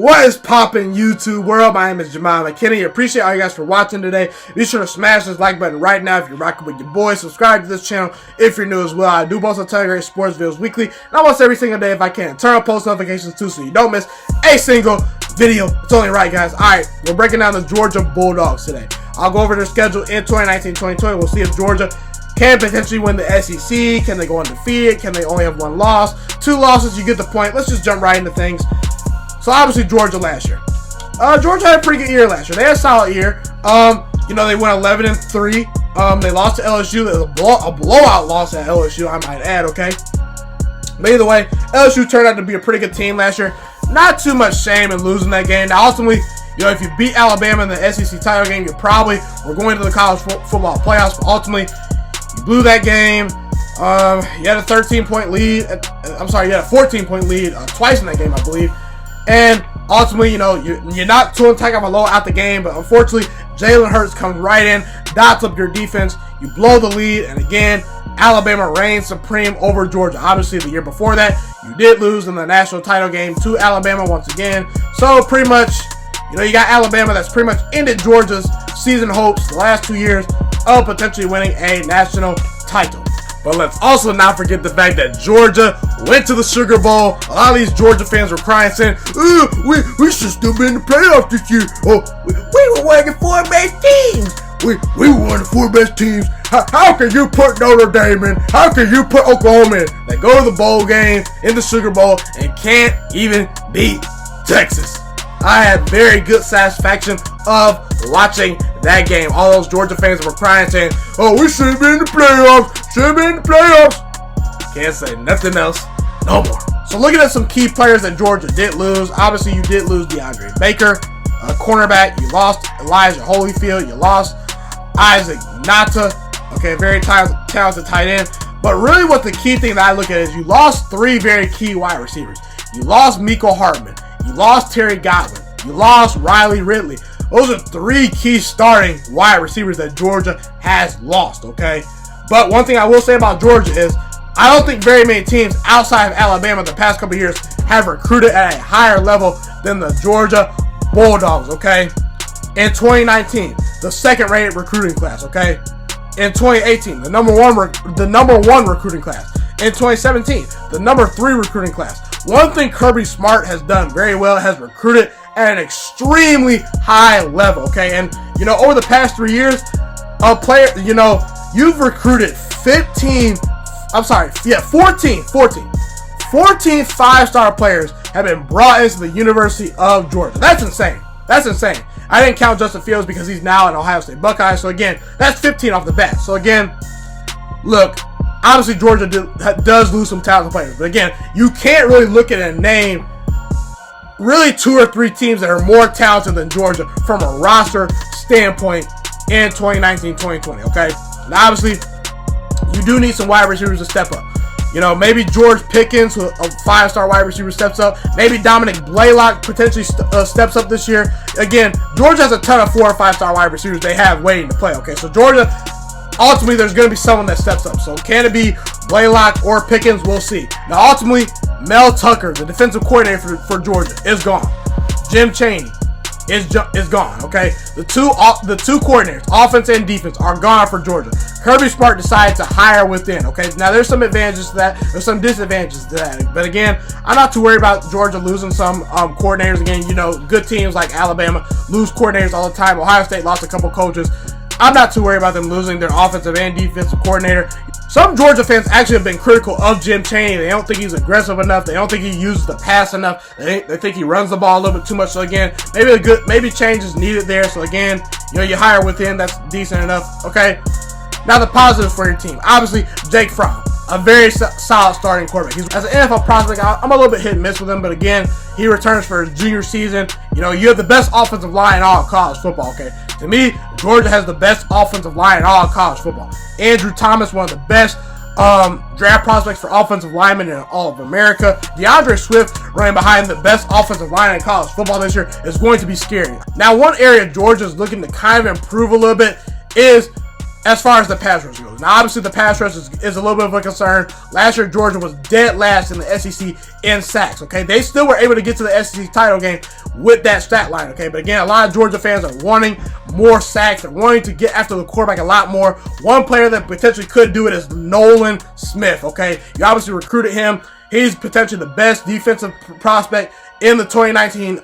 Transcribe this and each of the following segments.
What is poppin' YouTube world? My name is Ghiman Mckinney. Appreciate all you guys for watching today. Be sure to smash this like button right now if you're rocking with your boy. Subscribe to this channel if you're new as well. I do post on Telegram sports videos weekly and almost every single day if I can. Turn on post notifications too so you don't miss a single video. It's only right, guys. Alright, we're breaking down the Georgia Bulldogs today. I'll go over their schedule in 2019-2020. We'll see if Georgia can potentially win the SEC. Can they go undefeated? Can they only have one loss? 2 losses, you get the point. Let's just jump right into things. So obviously Georgia last year. Georgia had a pretty good year last year. They had a solid year. You know, they went 11-3. They lost to LSU. It was a blowout loss at LSU, I might add, okay? But either way, LSU turned out to be a pretty good team last year. Not too much shame in losing that game. Now, ultimately, you know, if you beat Alabama in the SEC title game, you probably were going to the college football playoffs. But ultimately, you blew that game. You had a 13-point lead. I'm sorry, you had a 14-point lead twice in that game, I believe. And ultimately, you know, you're not Tua Tagovailoa out the game, but unfortunately, Jalen Hurts comes right in, dots up your defense, you blow the lead, and again, Alabama reigns supreme over Georgia. Obviously, the year before that, you did lose in the national title game to Alabama once again. So pretty much, you know, you got Alabama that's pretty much ended Georgia's season hopes the last 2 years of potentially winning a national title. But let's also not forget the fact that Georgia went to the Sugar Bowl. A lot of these Georgia fans were crying, saying, we should still be in the playoffs this year. Oh, we were one of the 4 best teams. We were one of the 4 best teams. How can you put Notre Dame in? How can you put Oklahoma in? They go to the bowl game, in the Sugar Bowl, and can't even beat Texas. I had very good satisfaction of watching that game. All those Georgia fans were crying, saying, oh, we should have been in the playoffs. Should have been in the playoffs. Can't say nothing else no more. So looking at some key players that Georgia did lose. Obviously, you did lose DeAndre Baker, cornerback. You lost Elijah Holyfield. You lost Isaac Nata. Okay, very talented tight end. But really what the key thing that I look at is you lost 3 very key wide receivers. You lost Mecole Hardman. You lost Terry Godwin. You lost Riley Ridley. Those are 3 key starting wide receivers that Georgia has lost, okay? But one thing I will say about Georgia is I don't think very many teams outside of Alabama the past couple years have recruited at a higher level than the Georgia Bulldogs, okay? In 2019, the second-rated recruiting class, okay? In 2018, the number one recruiting class. In 2017, the number 3 recruiting class. One thing Kirby Smart has done very well has recruited at an extremely high level, okay? And, you know, over the past 3 years, you know, you've recruited 14 5-star players have been brought into the University of Georgia. That's insane. That's insane. I didn't count Justin Fields because he's now an Ohio State Buckeye. So again, that's 15 off the bat. So again, look, obviously Georgia does lose some talented players. But again, you can't really look at a name, really 2 or 3 teams that are more talented than Georgia from a roster standpoint in 2019-2020, okay? Now, obviously, you do need some wide receivers to step up. You know, maybe George Pickens, a 5-star wide receiver, steps up. Maybe Dominic Blaylock potentially steps up this year. Again, Georgia has a ton of 4 or 5-star wide receivers they have waiting to play, okay? So Georgia, ultimately, there's going to be someone that steps up. So can it be Blaylock or Pickens? We'll see. Now, ultimately, Mel Tucker, the defensive coordinator for Georgia, is gone. Jim Chaney is gone, okay? The two coordinators, offense and defense, are gone for Georgia. Kirby Smart decided to hire within, okay? Now, there's some advantages to that. There's some disadvantages to that. But again, I'm not too worried about Georgia losing some coordinators. Again, you know, good teams like Alabama lose coordinators all the time. Ohio State lost a couple coaches. I'm not too worried about them losing their offensive and defensive coordinator. Some Georgia fans actually have been critical of Jim Chaney. They don't think he's aggressive enough. They don't think he uses the pass enough. They think he runs the ball a little bit too much. So again, maybe change is needed there. So again, you know, you hire within, that's decent enough. Okay. Now the positives for your team. Obviously, Jake Fromm, a very solid starting quarterback. As an NFL prospect, I'm a little bit hit and miss with him, but again, he returns for his junior season. You know, you have the best offensive line in all of college football, okay? To me, Georgia has the best offensive line in all of college football. Andrew Thomas, one of the best draft prospects for offensive linemen in all of America. DeAndre Swift, running behind the best offensive line in college football this year, is going to be scary. Now, one area Georgia is looking to kind of improve a little bit is as far as the pass rush goes. Now, obviously, the pass rush is a little bit of a concern. Last year, Georgia was dead last in the SEC in sacks, okay? They still were able to get to the SEC title game with that stat line, okay? But again, a lot of Georgia fans are wanting more sacks. They're wanting to get after the quarterback a lot more. One player that potentially could do it is Nolan Smith, okay? You obviously recruited him. He's potentially the best defensive prospect in the 2019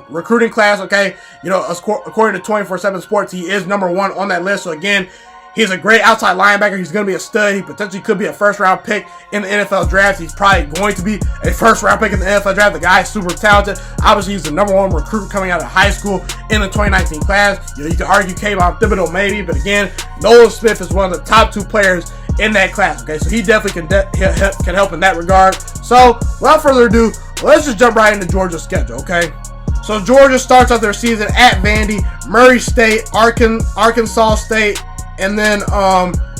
recruiting class, okay? You know, according to 24/7 Sports, he is #1 on that list. So again, he's a great outside linebacker. He's going to be a stud. He potentially could be a first-round pick in the NFL draft. He's probably going to be a first-round pick in the NFL draft. The guy is super talented. Obviously, he's the #1 recruit coming out of high school in the 2019 class. You know, you could argue Kayvon Thibodeau maybe, but again, Nolan Smith is one of the top 2 players in that class, okay? So he definitely can help in that regard. So, without further ado, let's just jump right into Georgia's schedule, okay? So, Georgia starts out their season at Vandy, Murray State, Arkansas State, and then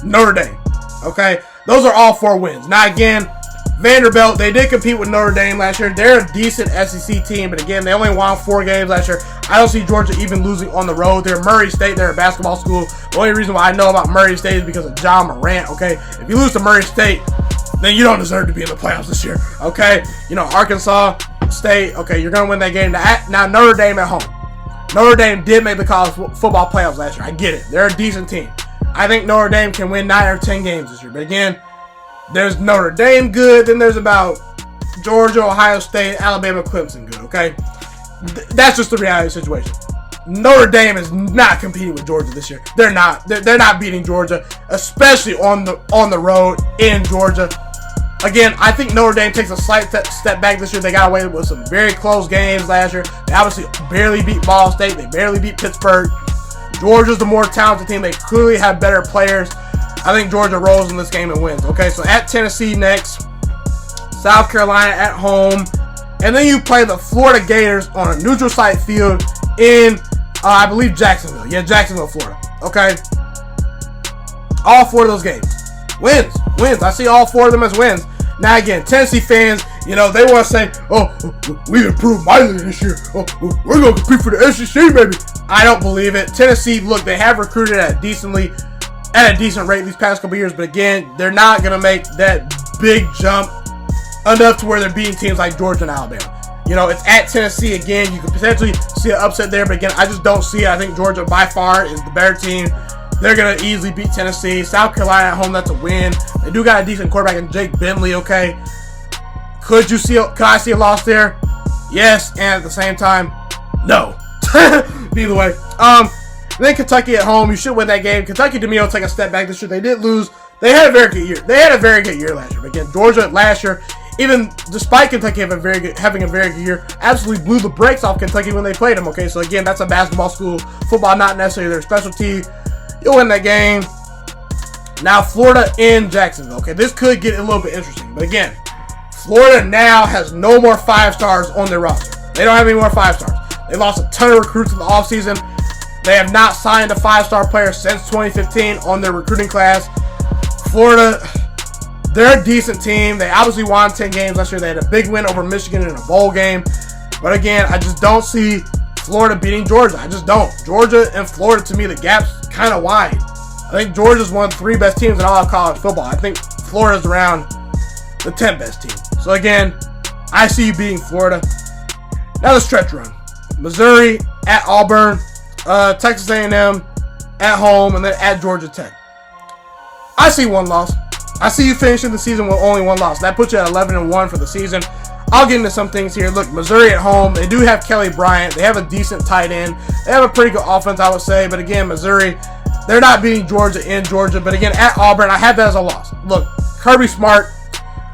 Notre Dame, okay? Those are all 4 wins. Now, again, Vanderbilt, they did compete with Notre Dame last year. They're a decent SEC team, but again, they only won 4 games last year. I don't see Georgia even losing on the road. They're Murray State. They're a basketball school. The only reason why I know about Murray State is because of John Morant, okay? If you lose to Murray State, then you don't deserve to be in the playoffs this year, okay? You know, Arkansas State, okay, you're going to win that game. Now, Notre Dame at home. Notre Dame did make the college football playoffs last year. I get it. They're a decent team. I think Notre Dame can win 9 or 10 games this year. But again, there's Notre Dame good. Then there's about Georgia, Ohio State, Alabama, Clemson good, okay? That's just the reality of the situation. Notre Dame is not competing with Georgia this year. They're not. They're not beating Georgia, especially on the road in Georgia. Again, I think Notre Dame takes a slight step back this year. They got away with some very close games last year. They obviously barely beat Ball State. They barely beat Pittsburgh. Georgia's the more talented team. They clearly have better players. I think Georgia rolls in this game and wins. Okay, so at Tennessee next, South Carolina at home, and then you play the Florida Gators on a neutral site field in, I believe, Jacksonville. Yeah, Jacksonville, Florida. Okay, all 4 of those games. Wins. I see all 4 of them as wins. Now again, Tennessee fans, you know, they want to say, oh, we've improved mightily this year. Oh, we're going to compete for the SEC, baby. I don't believe it. Tennessee, look, they have recruited at a decent rate these past couple years, but again, they're not going to make that big jump enough to where they're beating teams like Georgia and Alabama. You know, it's at Tennessee again. You could potentially see an upset there, but again, I just don't see it. I think Georgia by far is the better team. They're going to easily beat Tennessee. South Carolina at home, that's a win. They do got a decent quarterback in Jake Bentley, okay? Could I see a loss there? Yes, and at the same time, no. Either way. Then Kentucky at home, you should win that game. Kentucky, to me, will take a step back this year. They did lose. They had a very good year. They had a very good year last year. But again, Georgia last year, even despite Kentucky having a very good year, absolutely blew the brakes off Kentucky when they played them, okay? So again, that's a basketball school. Football not necessarily their specialty. You'll win that game. Now, Florida in Jacksonville. Okay, this could get a little bit interesting. But again, Florida now has no more 5-stars on their roster. They don't have any more 5-stars. They lost a ton of recruits in the offseason. They have not signed a 5-star player since 2015 on their recruiting class. Florida, they're a decent team. They obviously won 10 games last year. They had a big win over Michigan in a bowl game. But again, I just don't see Florida beating Georgia. I just don't. Georgia and Florida, to me, the gap's kind of wide. I think Georgia's one of the 3 best teams in all of college football. I think Florida's around the 10th best team. So again, I see you beating Florida. Now the stretch run. Missouri at Auburn, Texas A&M at home, and then at Georgia Tech. I see 1 loss. I see you finishing the season with only 1 loss. That puts you at 11-1 for the season. I'll get into some things here. Look, Missouri at home. They do have Kelly Bryant. They have a decent tight end. They have a pretty good offense, I would say. But again, Missouri, they're not beating Georgia in Georgia. But again, at Auburn, I have that as a loss. Look, Kirby Smart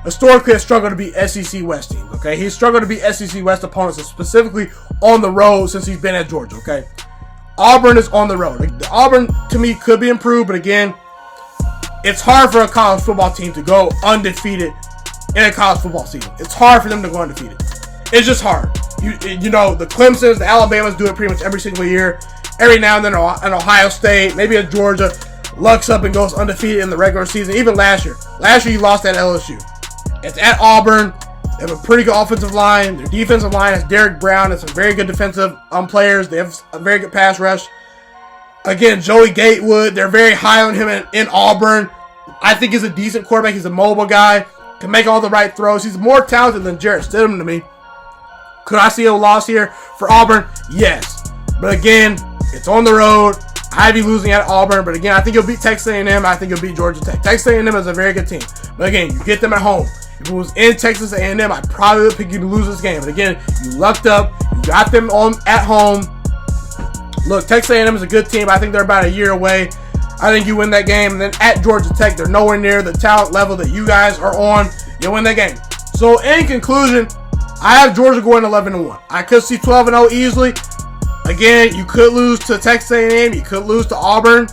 historically has struggled to beat SEC West teams, okay? He's struggled to beat SEC West opponents, specifically on the road since he's been at Georgia, okay? Auburn is on the road. Auburn, to me, could be improved. But again, it's hard for a college football team to go undefeated in a college football season. It's hard for them to go undefeated. It's just hard. You know, the Clemsons, the Alabamas do it pretty much every single year. Every now and then an Ohio State, maybe a Georgia, lucks up and goes undefeated in the regular season. Even last year. Last year, you lost at LSU. It's at Auburn. They have a pretty good offensive line. Their defensive line has Derek Brown and some very good defensive players. They have a very good pass rush. Again, Joey Gatewood, they're very high on him in Auburn. I think he's a decent quarterback. He's a mobile guy. Can make all the right throws. He's more talented than Jarrett Stidham to me. Could I see a loss here for Auburn? Yes. But again, it's on the road. I'd be losing at Auburn. But again, I think you'll beat Texas A&M. I think you'll beat Georgia Tech. Texas A&M is a very good team. But again, you get them at home. If it was in Texas A&M, I'd probably pick you to lose this game. But again, you lucked up. You got them on at home. Look, Texas A&M is a good team. I think they're about a year away. I think you win that game. And then at Georgia Tech, they're nowhere near the talent level that you guys are on. You win that game. So in conclusion, I have Georgia going 11-1. I could see 12-0 easily. Again, you could lose to Texas A&M. You could lose to Auburn.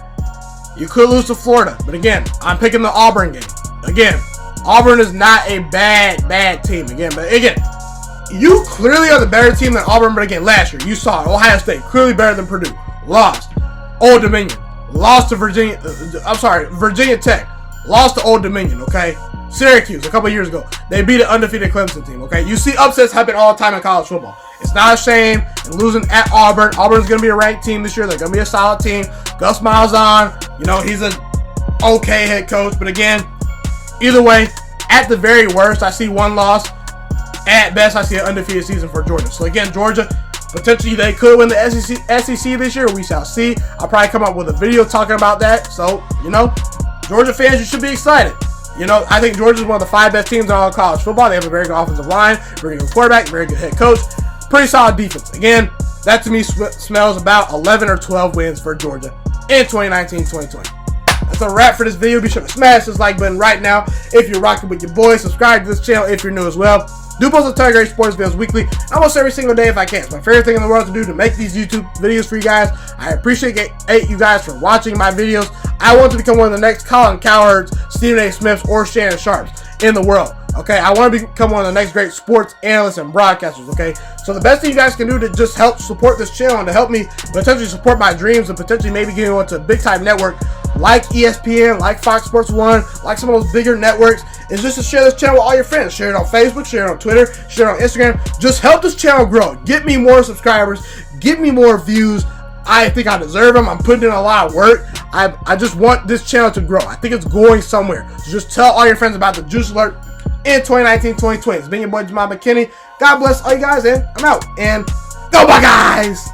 You could lose to Florida. But again, I'm picking the Auburn game. Again, Auburn is not a bad team. But again, you clearly are the better team than Auburn. But again, last year, you saw it. Ohio State, clearly better than Purdue. Lost. Old Dominion. Lost to Virginia. Virginia Tech. Lost to Old Dominion, okay? Syracuse, a couple years ago. They beat an undefeated Clemson team, okay? You see upsets happen all the time in college football. It's not a shame. And losing at Auburn. Auburn's going to be a ranked team this year. They're going to be a solid team. Gus Malzahn, he's an okay head coach. But again, either way, at the very worst, I see one loss. At best, I see an undefeated season for Georgia. So again, Georgia, potentially they could win the SEC this year. We shall see. I'll probably come up with a video talking about that. So, Georgia fans, you should be excited. I think Georgia is one of the 5 best teams in all of college football. They have a very good offensive line, very good quarterback, very good head coach, pretty solid defense. Again, that to me smells about 11 or 12 wins for Georgia in 2019-2020. That's a wrap for this video. Be sure to smash this like button right now if you're rocking with your boys. Subscribe to this channel if you're new as well. Do post a ton of great sports videos weekly, almost every single day if I can. It's my favorite thing in the world to do to make these YouTube videos for you guys. I appreciate you guys for watching my videos. I want to become one of the next Colin Cowards, Stephen A. Smiths, or Shannon Sharps in the world. Okay, I want to become one of the next great sports analysts and broadcasters, okay? So the best thing you guys can do to just help support this channel and to help me potentially support my dreams and potentially maybe getting onto a big-time network like ESPN, like Fox Sports 1, like some of those bigger networks, is just to share this channel with all your friends. Share it on Facebook, share it on Twitter, share it on Instagram. Just help this channel grow. Get me more subscribers. Get me more views. I think I deserve them. I'm putting in a lot of work. I just want this channel to grow. I think it's going somewhere. So just tell all your friends about the Juice Alert in 2019-2020. It's been your boy, Ghiman Mckinney. God bless all you guys, and I'm out. And go Buckeyes!